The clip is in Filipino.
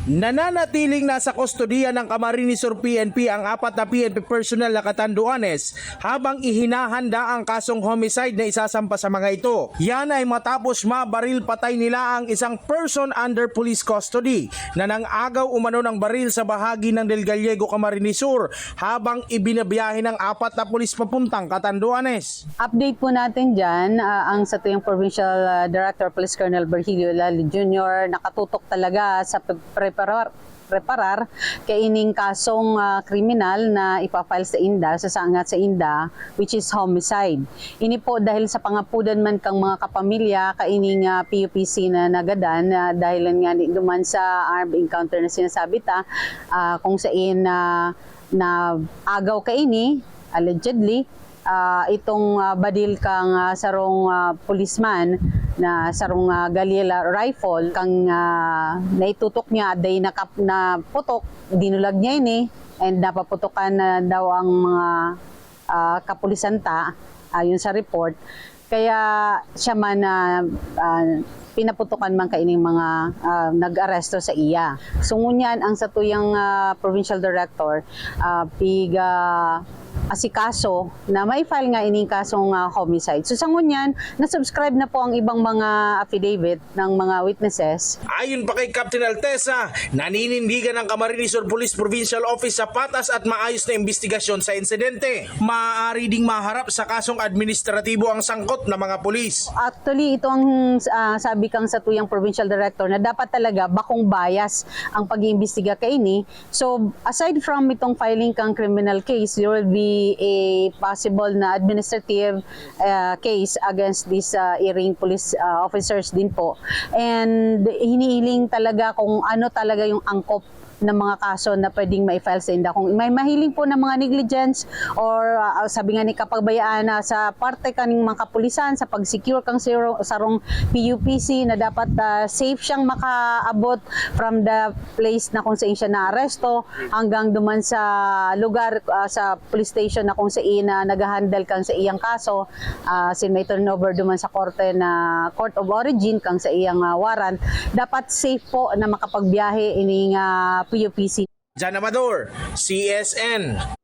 Nananatiling nasa kustodiya ng Camarines Sur PNP ang 4 na PNP personnel na Catanduanes habang ihinahanda ang kasong homicide na isasampa sa mga ito. Yan ay matapos mabaril patay nila ang isang person under police custody na nang-agaw umano ng baril sa bahagi ng Del Gallego, Camarines Sur habang ibinabiyahe ng 4 na pulis papuntang Catanduanes. Update po natin dyan, ang satuyang Provincial Director Police Colonel Virgilio Lali Jr. nakatutok talaga sa preparar kay ining kasong kriminal na ipafile sa INDA, sasangat sa INDA, which is homicide. Ini po dahil sa pangapudan man kang mga kapamilya kaining PUPC na nagadan dahil nga duman sa armed encounter na sinasabi ta, kung saan na agaw kaini allegedly itong badil kang sarong policeman na sarong Galila rifle kang naitutok niya day na putok dinulag niya ini and napaputokan na daw ang mga kapulisanta ayon sa report kaya siya man pinaputukan man kaining mga nag-aresto sa iya. So ngunyan ang satuyang provincial director asikaso na may file nga ining kasong homicide. So sa ngunyan, na-subscribe na po ang ibang mga affidavit ng mga witnesses. Ayon pa kay Captain Altesa, naninindigan ng Camarines Sur Police Provincial Office sa patas at maayos na investigasyon sa insidente. Maaari ding maharap sa kasong administratibo ang sangkot ng mga pulis. Actually, ito ang sabi kang satuyang provincial director na dapat talaga bakong bias ang pag-iimbestiga kaini. So aside from itong filing kang criminal case, there will be a possible na administrative case against these iring police officers din po. And hinihiling talaga kung ano talaga yung angkop ng mga kaso na pwedeng ma-file sa INDA. Kung may mahiling po ng mga negligence or sabi nga ni kapagbayaan na sa parte kaning mga kapulisan sa pag-secure kang sarong PUPC na dapat safe siyang makaabot from the place na kung saan siya na-aresto hanggang duman sa lugar sa police station na kung saan nag-handle kang sa iyang kaso sin may turnover duman sa korte na court of origin kang sa iyang warrant. Dapat safe po na makapagbiyahe ining PUPC. Jan Amador, CSN.